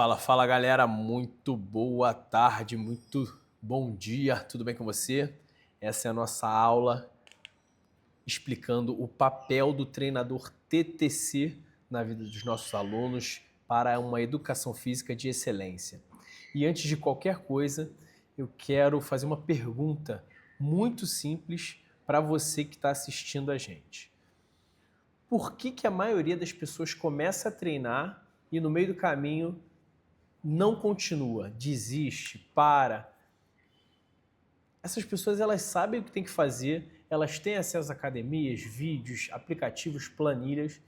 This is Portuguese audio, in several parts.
Fala, fala galera, muito boa tarde, muito bom dia, tudo bem com você? Essa é a nossa aula explicando o papel do treinador TTC na vida dos nossos alunos para uma educação física de excelência. E antes de qualquer coisa, eu quero fazer uma pergunta muito simples para você que está assistindo a gente. Por que a maioria das pessoas começa a treinar e no meio do caminho não continua, desiste, para? Essas pessoas, elas sabem o que tem que fazer, elas têm acesso a academias, vídeos, aplicativos, planilhas,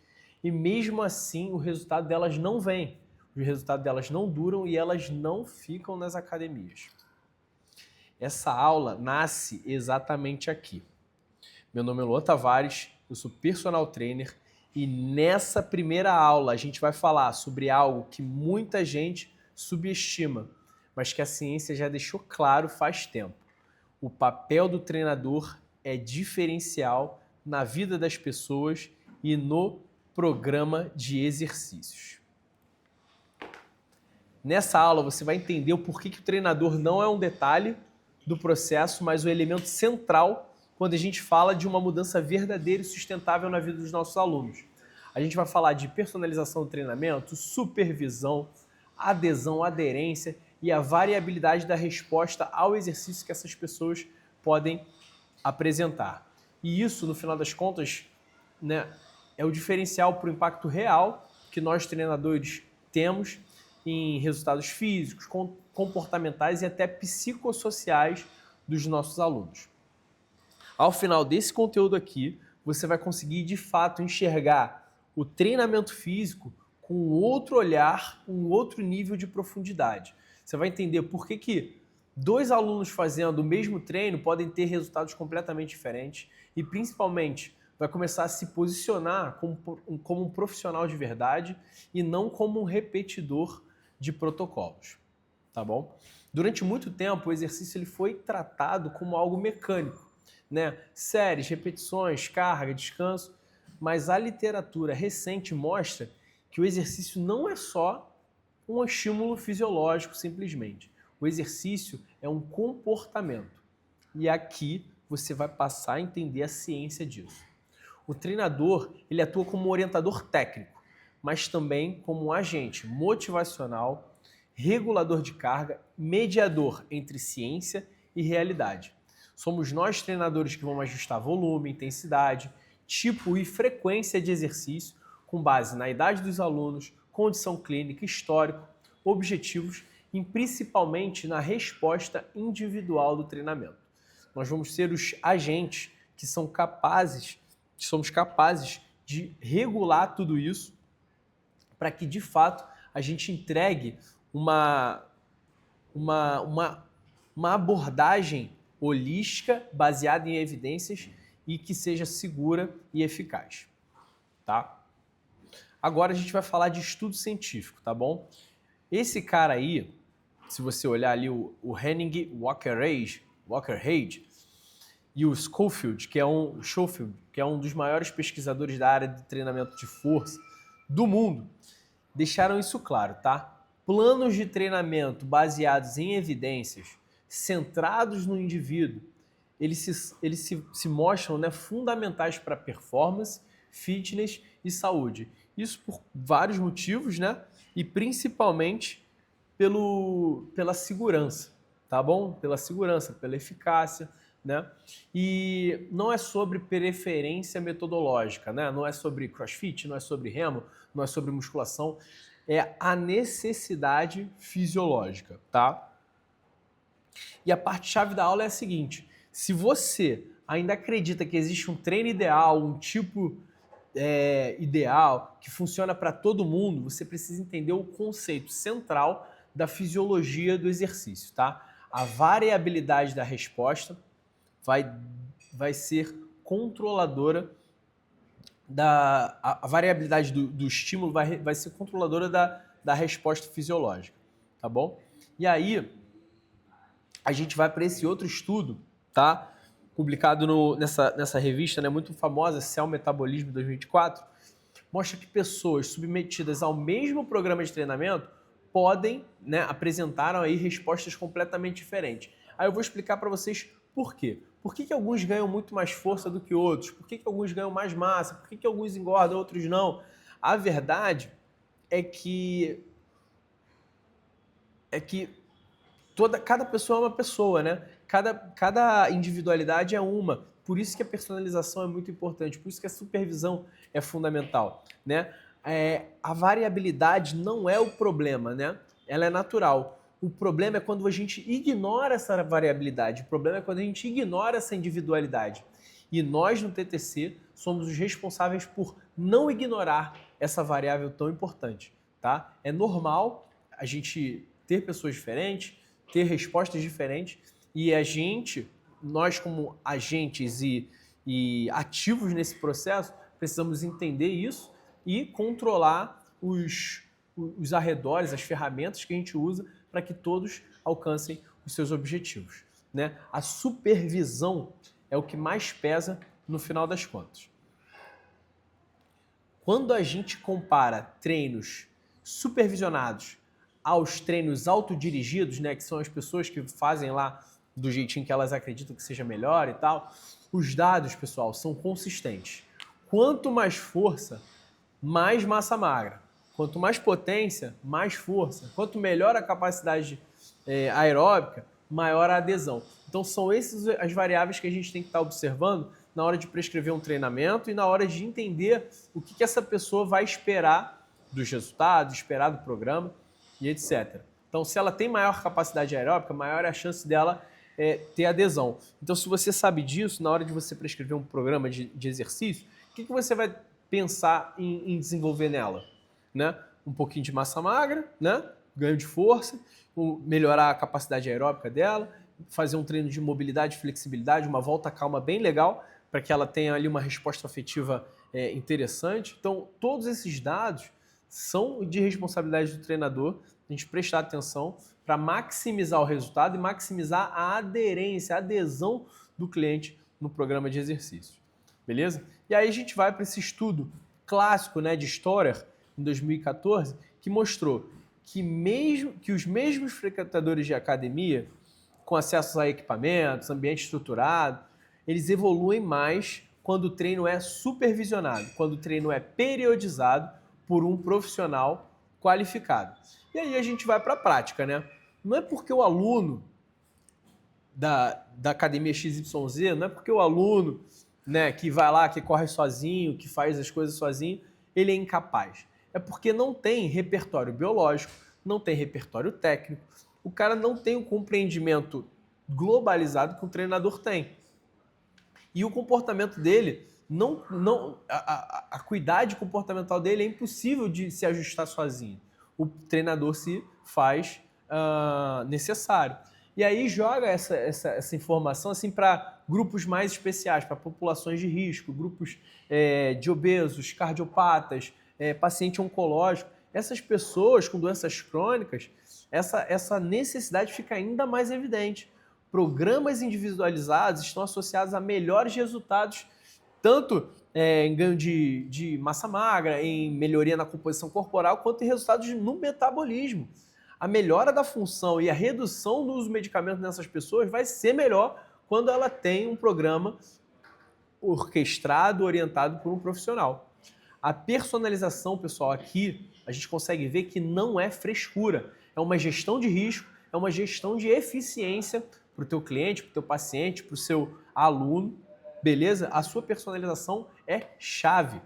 e mesmo assim o resultado delas não vem. O resultado delas não duram e elas não ficam nas academias. Essa aula nasce exatamente aqui. Meu nome é Luan Tavares, eu sou personal trainer e nessa primeira aula a gente vai falar sobre algo que muita gente subestima, mas que a ciência já deixou claro faz tempo. O papel do treinador é diferencial na vida das pessoas e no programa de exercícios. Nessa aula você vai entender o porquê que o treinador não é um detalhe do processo, mas o elemento central quando a gente fala de uma mudança verdadeira e sustentável na vida dos nossos alunos. A gente vai falar de personalização do treinamento, supervisão, adesão, aderência e a variabilidade da resposta ao exercício que essas pessoas podem apresentar. E isso, no final das contas, né, é o diferencial para o impacto real que nós treinadores temos em resultados físicos, comportamentais e até psicossociais dos nossos alunos. Ao final desse conteúdo aqui, você vai conseguir de fato enxergar o treinamento físico com outro olhar, um outro nível de profundidade. Você vai entender por que dois alunos fazendo o mesmo treino podem ter resultados completamente diferentes e, principalmente, vai começar a se posicionar como um profissional de verdade e não como um repetidor de protocolos, tá bom? Durante muito tempo, o exercício ele foi tratado como algo mecânico, né? Séries, repetições, carga, descanso, mas a literatura recente mostra que o exercício não é só um estímulo fisiológico simplesmente. O exercício é um comportamento. E aqui você vai passar a entender a ciência disso. O treinador, ele atua como orientador técnico, mas também como um agente motivacional, regulador de carga, mediador entre ciência e realidade. Somos nós, treinadores, que vamos ajustar volume, intensidade, tipo e frequência de exercício com base na idade dos alunos, condição clínica, histórico, objetivos e principalmente na resposta individual do treinamento. Nós vamos ser os agentes que somos capazes de regular tudo isso para que, de fato, a gente entregue uma abordagem holística, baseada em evidências e que seja segura e eficaz, tá? Agora a gente vai falar de estudo científico, tá bom? Esse cara aí, se você olhar ali o Henning Walker-Reid e o Schofield, que é um dos maiores pesquisadores da área de treinamento de força do mundo, deixaram isso claro, tá? Planos de treinamento baseados em evidências, centrados no indivíduo, eles se mostram, né, fundamentais para performance, fitness e saúde. Isso por vários motivos, né? E principalmente pela segurança, tá bom? Pela segurança, pela eficácia, né? E não é sobre preferência metodológica, né? Não é sobre crossfit, não é sobre remo, não é sobre musculação, é a necessidade fisiológica, tá? E a parte-chave da aula é a seguinte: se você ainda acredita que existe um treino ideal, um tipo ideal, que funciona para todo mundo, você precisa entender o conceito central da fisiologia do exercício, tá? A variabilidade da resposta vai ser controladora a variabilidade do estímulo vai ser controladora da resposta fisiológica, tá bom? E aí, a gente vai para esse outro estudo, tá? Publicado nessa revista, né, muito famosa, Cell Metabolismo 2024, mostra que pessoas submetidas ao mesmo programa de treinamento podem, né, apresentaram aí respostas completamente diferentes. Aí eu vou explicar para vocês por quê. Por que alguns ganham muito mais força do que outros? Por que alguns ganham mais massa? Por que alguns engordam, outros não? A verdade é que cada pessoa é uma pessoa, né? Cada individualidade é uma. Por isso que a personalização é muito importante, por isso que a supervisão é fundamental, né? A variabilidade não é o problema, né? Ela é natural. O problema é quando a gente ignora essa variabilidade, o problema é quando a gente ignora essa individualidade. E nós, no TTC, somos os responsáveis por não ignorar essa variável tão importante, tá? É normal a gente ter pessoas diferentes, ter respostas diferentes, e nós como agentes e ativos nesse processo, precisamos entender isso e controlar os arredores, as ferramentas que a gente usa para que todos alcancem os seus objetivos, né? A supervisão é o que mais pesa no final das contas. Quando a gente compara treinos supervisionados aos treinos autodirigidos, né, que são as pessoas que fazem lá do jeitinho que elas acreditam que seja melhor e tal, os dados, pessoal, são consistentes. Quanto mais força, mais massa magra. Quanto mais potência, mais força. Quanto melhor a capacidade aeróbica, maior a adesão. Então são essas as variáveis que a gente tem que estar observando na hora de prescrever um treinamento e na hora de entender o que essa pessoa vai esperar dos resultados, esperar do programa e etc. Então, se ela tem maior capacidade aeróbica, maior é a chance dela ter adesão. Então, se você sabe disso, na hora de você prescrever um programa de exercício, o que você vai pensar em desenvolver nela? Né? Um pouquinho de massa magra, né? Ganho de força, melhorar a capacidade aeróbica dela, fazer um treino de mobilidade e flexibilidade, uma volta calma bem legal, para que ela tenha ali uma resposta afetiva interessante. Então, todos esses dados são de responsabilidade do treinador, a gente prestar atenção para maximizar o resultado e maximizar a aderência, a adesão do cliente no programa de exercício. Beleza? E aí a gente vai para esse estudo clássico, né, de Storer, em 2014, que mostrou que os mesmos frequentadores de academia, com acesso a equipamentos, ambiente estruturado, eles evoluem mais quando o treino é supervisionado, quando o treino é periodizado por um profissional qualificado. E aí a gente vai para a prática, né? Não é porque o aluno da academia XYZ, não é porque o aluno, né, que vai lá, que corre sozinho, que faz as coisas sozinho, ele é incapaz. É porque não tem repertório biológico, não tem repertório técnico, o cara não tem o compreendimento globalizado que o treinador tem. E o comportamento dele, a acuidade comportamental dele é impossível de se ajustar sozinho. O treinador se faz necessário. E aí joga essa informação assim para grupos mais especiais, para populações de risco, grupos de obesos, cardiopatas, paciente oncológico. Essas pessoas com doenças crônicas, essa necessidade fica ainda mais evidente. Programas individualizados estão associados a melhores resultados, tanto em ganho de massa magra, em melhoria na composição corporal, quanto em resultados no metabolismo. A melhora da função e a redução do uso de medicamentos nessas pessoas vai ser melhor quando ela tem um programa orquestrado, orientado por um profissional. A personalização, pessoal, aqui a gente consegue ver que não é frescura. É uma gestão de risco, é uma gestão de eficiência para o teu cliente, para o teu paciente, para o seu aluno, beleza? A sua personalização é chave.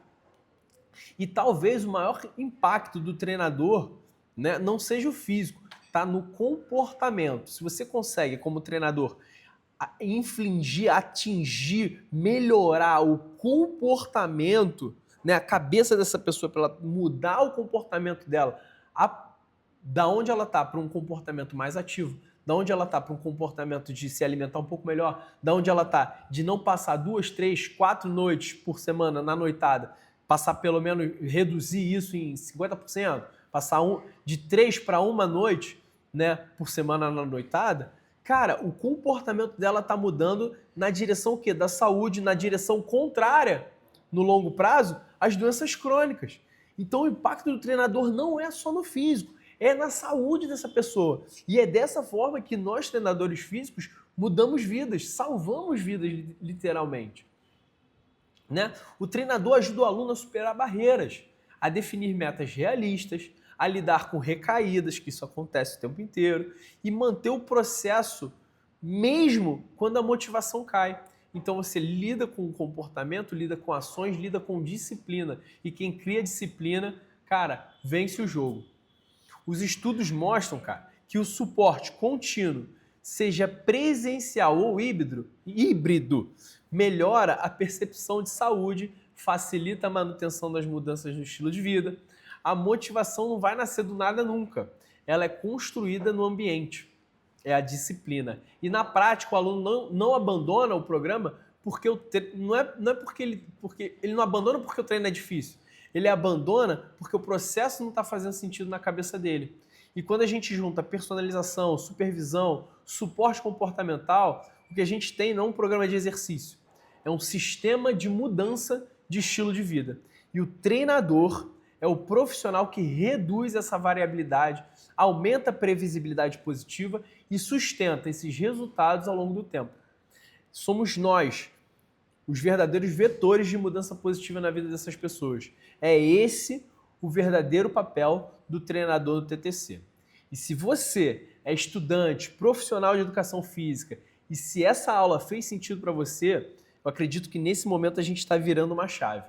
E talvez o maior impacto do treinador, né, não seja o físico, tá no comportamento. Se você consegue, como treinador, infligir, atingir, melhorar o comportamento, né, a cabeça dessa pessoa, para ela mudar o comportamento dela, da onde ela está para um comportamento mais ativo, da onde ela está para um comportamento de se alimentar um pouco melhor, da onde ela está de não passar 2, 3, 4 noites por semana na noitada, passar pelo menos, reduzir isso em 50%, passar de 3 para 1 noite, né, por semana na noitada, cara, o comportamento dela está mudando na direção o quê? Da saúde, na direção contrária, no longo prazo, às doenças crônicas. Então o impacto do treinador não é só no físico, é na saúde dessa pessoa. E é dessa forma que nós, treinadores físicos, mudamos vidas, salvamos vidas, literalmente. Né? O treinador ajuda o aluno a superar barreiras, a definir metas realistas, a lidar com recaídas, que isso acontece o tempo inteiro, e manter o processo mesmo quando a motivação cai. Então você lida com o comportamento, lida com ações, lida com disciplina. E quem cria disciplina, cara, vence o jogo. Os estudos mostram, cara, que o suporte contínuo, seja presencial ou híbrido, melhora a percepção de saúde, facilita a manutenção das mudanças no estilo de vida. A motivação não vai nascer do nada nunca. Ela é construída no ambiente. É a disciplina. E na prática, o aluno não abandona o programa porque não é porque ele não abandona porque o treino é difícil. Ele abandona porque o processo não está fazendo sentido na cabeça dele. E quando a gente junta personalização, supervisão, suporte comportamental, o que a gente tem não é um programa de exercício, é um sistema de mudança de estilo de vida. E o treinador é o profissional que reduz essa variabilidade, aumenta a previsibilidade positiva e sustenta esses resultados ao longo do tempo. Somos nós, os verdadeiros vetores de mudança positiva na vida dessas pessoas. É esse o verdadeiro papel do treinador do TTC. E se você é estudante, profissional de educação física, e se essa aula fez sentido para você, eu acredito que nesse momento a gente está virando uma chave.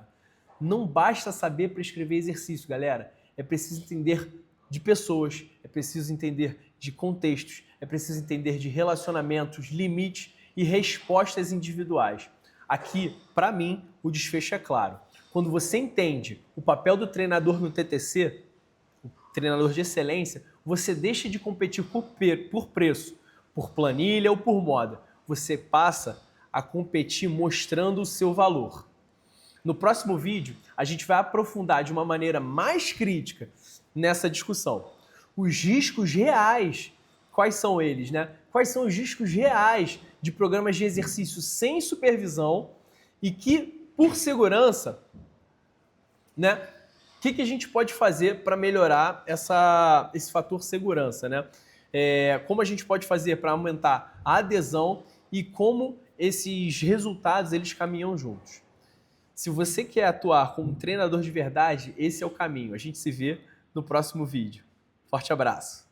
Não basta saber prescrever exercício, galera. É preciso entender de pessoas, é preciso entender de contextos, é preciso entender de relacionamentos, limites e respostas individuais. Aqui, para mim, o desfecho é claro. Quando você entende o papel do treinador no TTC, o treinador de excelência, você deixa de competir por preço, por planilha ou por moda. Você passa a competir mostrando o seu valor. No próximo vídeo, a gente vai aprofundar de uma maneira mais crítica nessa discussão. Os riscos reais, quais são eles, né? Quais são os riscos reais de programas de exercício sem supervisão e que, por segurança, né? O que a gente pode fazer para melhorar esse fator segurança, né? Como a gente pode fazer para aumentar a adesão e como esses resultados eles caminham juntos. Se você quer atuar como um treinador de verdade, esse é o caminho. A gente se vê no próximo vídeo. Forte abraço!